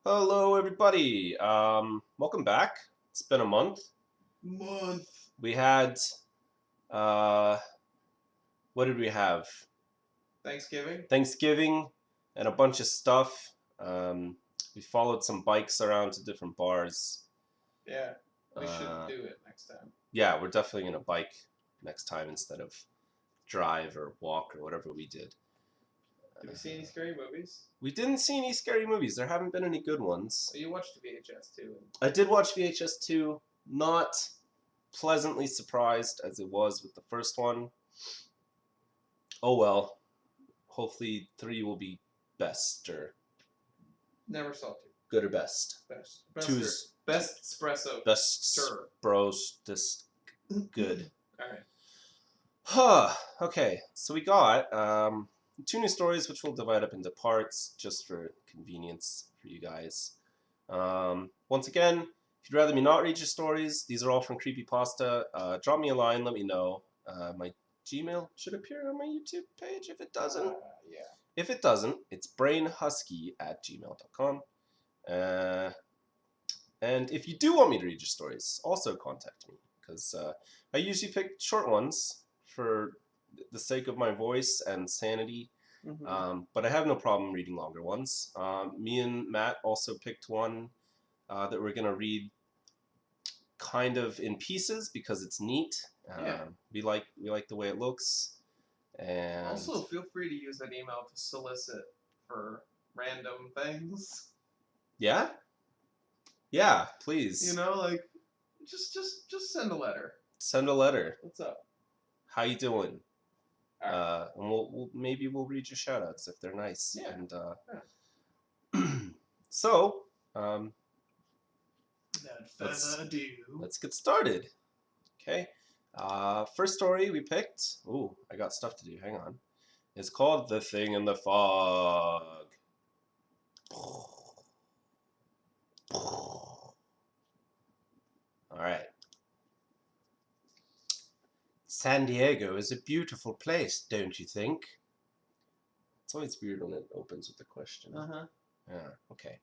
Hello, everybody. Welcome back. It's been a month. Month. We had, uh, what did we have? Thanksgiving? Thanksgiving and a bunch of stuff. We followed some bikes around to different bars. Yeah. We should Uh, do it next time. yeah, we're definitely gonna bike next time instead of drive or walk or whatever we did. Did we see any scary movies? We didn't see any scary movies. There haven't been any good ones. Oh, you watched the VHS too. I did watch VHS 2. Not pleasantly surprised as it was with the first one. Oh well. Hopefully 3 will be best or Never saw two. good or best. Best. Two's Bestpresso. best Sure. bros this good. Alright. Huh. Okay. So we got 2 new stories which we'll divide up into parts just for convenience for you guys. Once again, if you'd rather me not read your stories, these are all from Creepypasta. Drop me a line, let me know. My Gmail should appear on my YouTube page if it doesn't. Yeah. If it doesn't, it's brainhusky@gmail.com. And if you do want me to read your stories, also contact me because I usually pick short ones for the sake of my voice and sanity. But I have no problem reading longer ones. Me and Matt also picked one that we're gonna read kind of in pieces because it's neat. Yeah. We like the way it looks. And Also, feel free to use that email to solicit for random things. yeah, please. You know, like just send a letter. Send a letter. What's up? How you doing? Alright. And we'll maybe we'll read your shout outs if they're nice. Yeah. And so Without further ado. let's get started. Okay. First story we picked. Ooh, I got stuff to do. Hang on. It's called The Thing in the Fog. All right. San Diego is a beautiful place, don't you think? It's always weird when it opens with a question. Yeah, okay.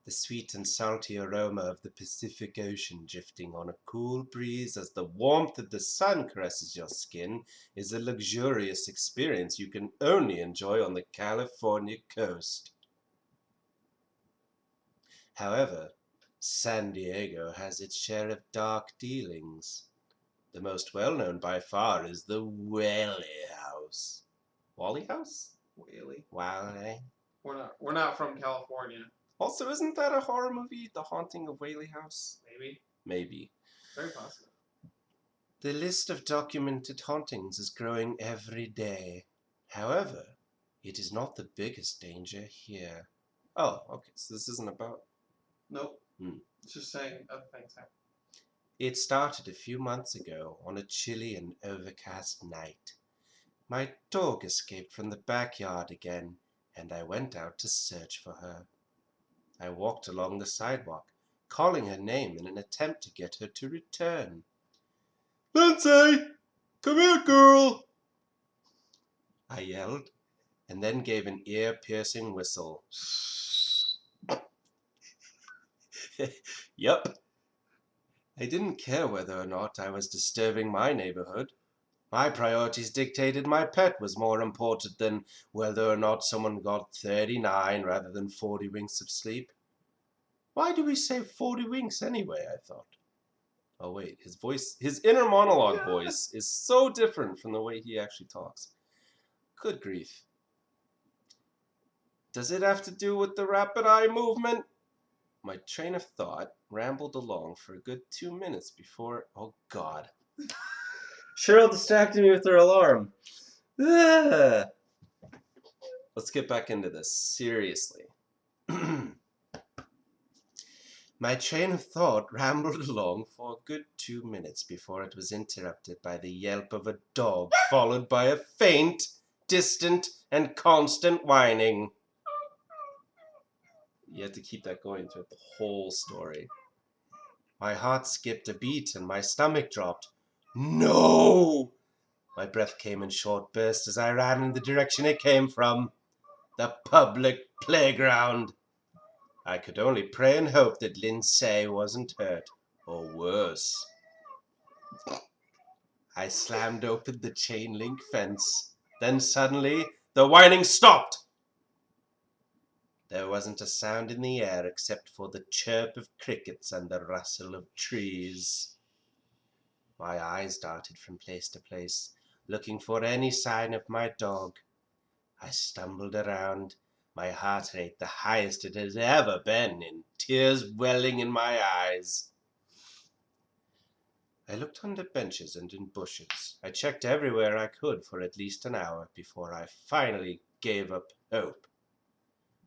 The sweet and salty aroma of the Pacific Ocean drifting on a cool breeze as the warmth of the sun caresses your skin is a luxurious experience you can only enjoy on the California coast. However, San Diego has its share of dark dealings. The most well-known by far is the Whaley House. Wally House? Whaley. Whaley. We're not from California. Also, isn't that a horror movie, The Haunting of Whaley House? Maybe. Maybe. Very possible. The list of documented hauntings is growing every day. However, it is not the biggest danger here. Oh, okay, so this isn't about... Nope. It's just saying other things happen. It started a few months ago on a chilly and overcast night. My dog escaped from the backyard again, and I went out to search for her. I walked along the sidewalk, calling her name in an attempt to get her to return. "Lindsay! Come here, girl!" I yelled, and then gave an ear-piercing whistle. Yup. I didn't care whether or not I was disturbing my neighborhood. My priorities dictated my pet was more important than whether or not someone got 39 rather than 40 winks of sleep. Why do we say 40 winks anyway, I thought. Oh wait, his inner monologue voice is so different from the way he actually talks. Good grief. Does it have to do with the rapid eye movement? My train of thought rambled along for a good 2 minutes before... Oh God. Cheryl distracted me with her alarm. Let's get back into this, seriously. My train of thought rambled along for a good 2 minutes before it was interrupted by the yelp of a dog, followed by a faint, distant, and constant whining. You have to keep that going throughout the whole story. My heart skipped a beat and my stomach dropped. No! My breath came in short bursts as I ran in the direction it came from. The public playground. I could only pray and hope that Lindsay wasn't hurt, or worse. I slammed open the chain link fence. Then suddenly, the whining stopped. There wasn't a sound in the air except for the chirp of crickets and the rustle of trees. My eyes darted from place to place, looking for any sign of my dog. I stumbled around, my heart rate the highest it had ever been, and tears welling in my eyes. I looked under benches and in bushes. I checked everywhere I could for at least an hour before I finally gave up hope.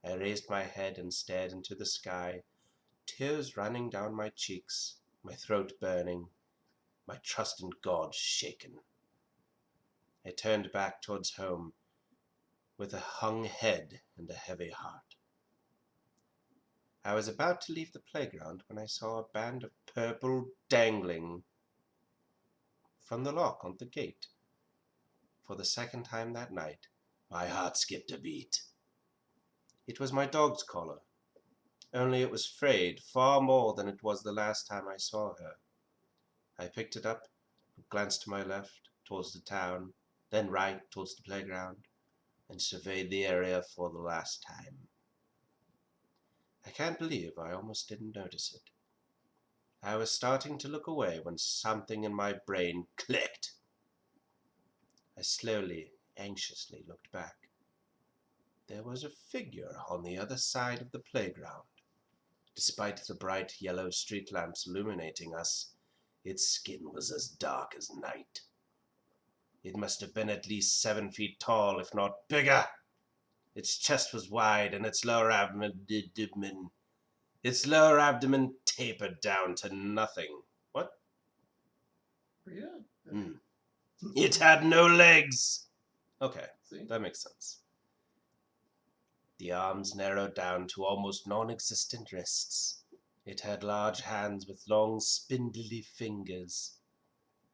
I raised my head and stared into the sky, tears running down my cheeks, my throat burning, my trust in God shaken. I turned back towards home with a hung head and a heavy heart. I was about to leave the playground when I saw a band of purple dangling from the lock on the gate. For the second time that night, my heart skipped a beat. It was my dog's collar, only it was frayed far more than it was the last time I saw her. I picked it up, glanced to my left, towards the town, then right, towards the playground, and surveyed the area for the last time. I can't believe I almost didn't notice it. I was starting to look away when something in my brain clicked. I slowly, anxiously looked back. There was a figure on the other side of the playground. Despite the bright yellow street lamps illuminating us, its skin was as dark as night. It must have been at least 7 feet tall, if not bigger. Its chest was wide, and its lower abdomen tapered down to nothing. What? Yeah. It had no legs. Okay, See? that makes sense. The arms narrowed down to almost non-existent wrists. It had large hands with long, spindly fingers.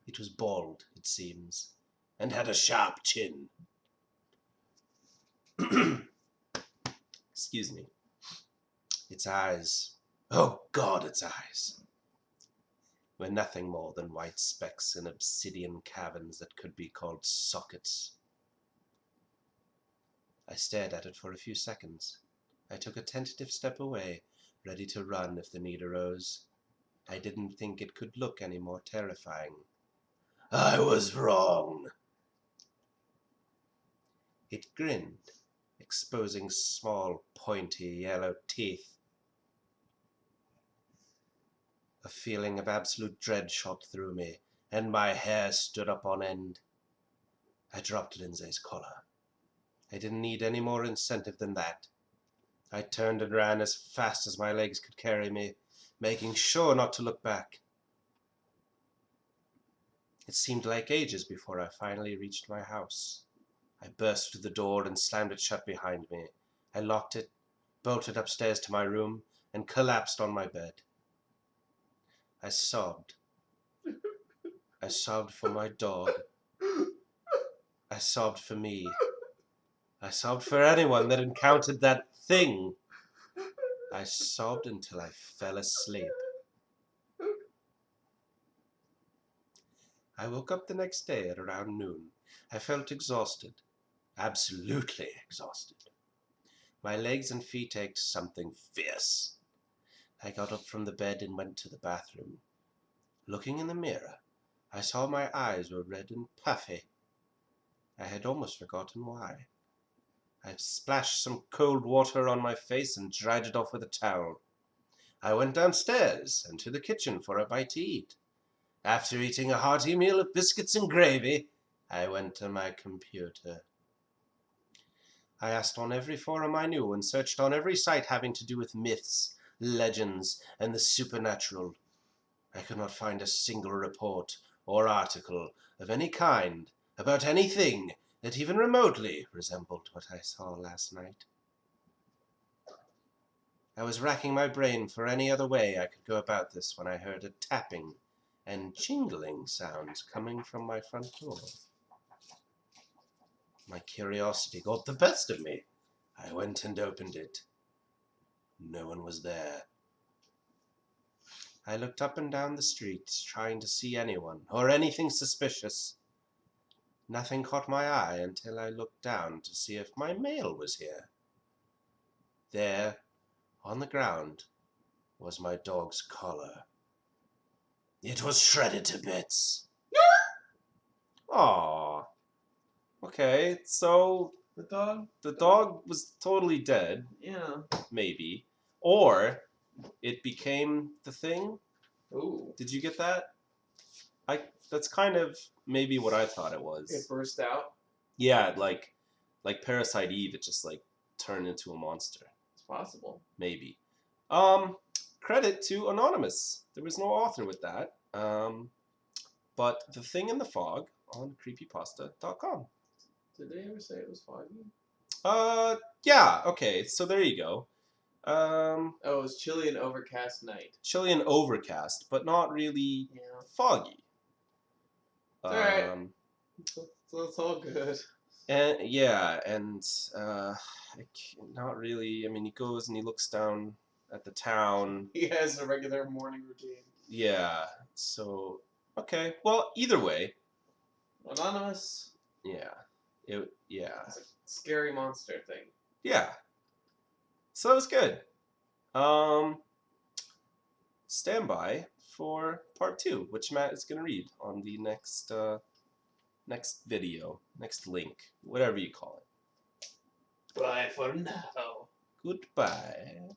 It was bald, it seems, and had a sharp chin. Excuse me. Its eyes, oh God, its eyes, were nothing more than white specks in obsidian caverns that could be called sockets. I stared at it for a few seconds. I took a tentative step away, ready to run if the need arose. I didn't think it could look any more terrifying. I was wrong. It grinned, exposing small, pointy, yellow teeth. A feeling of absolute dread shot through me, and my hair stood up on end. I dropped Lindsay's collar. I didn't need any more incentive than that. I turned and ran as fast as my legs could carry me, making sure not to look back. It seemed like ages before I finally reached my house. I burst through the door and slammed it shut behind me. I locked it, bolted upstairs to my room, and collapsed on my bed. I sobbed. I sobbed for my dog. I sobbed for me. I sobbed for anyone that encountered that thing. I sobbed until I fell asleep. I woke up the next day at around noon. I felt exhausted, absolutely exhausted. My legs and feet ached something fierce. I got up from the bed and went to the bathroom. Looking in the mirror, I saw my eyes were red and puffy. I had almost forgotten why. I splashed some cold water on my face and dried it off with a towel. I went downstairs and to the kitchen for a bite to eat. After eating a hearty meal of biscuits and gravy, I went to my computer. I asked on every forum I knew and searched on every site having to do with myths, legends, and the supernatural. I could not find a single report or article of any kind about anything that even remotely resembled what I saw last night. I was racking my brain for any other way I could go about this when I heard a tapping and jingling sounds coming from my front door. My curiosity got the best of me. I went and opened it. No one was there. I looked up and down the street, trying to see anyone or anything suspicious. Nothing caught my eye until I looked down to see if my mail was here. There, on the ground, was my dog's collar. It was shredded to bits. Aww. Okay, so The dog was totally dead, Yeah. maybe. Or it became the thing. Ooh. Did you get that? That's kind of maybe what I thought it was. It burst out. Yeah, like Parasite Eve, it just like turned into a monster. It's possible. Maybe. Credit to Anonymous. There was no author with that. But The Thing in the Fog on creepypasta.com. Did they ever say it was foggy? Yeah, okay, so there you go. Oh, it was chilly and overcast night. Chilly and overcast, but not really foggy. Alright. So it's all good. And yeah, and not really. I mean, he goes and he looks down at the town. He has a regular morning routine. Yeah. So okay. Well, either way. Anonymous. Yeah. Yeah. It's a scary monster thing. Yeah. So that was good. Stand by for part 2, which Matt is going to read on the next video, next link, whatever you call it. Bye for now. Goodbye.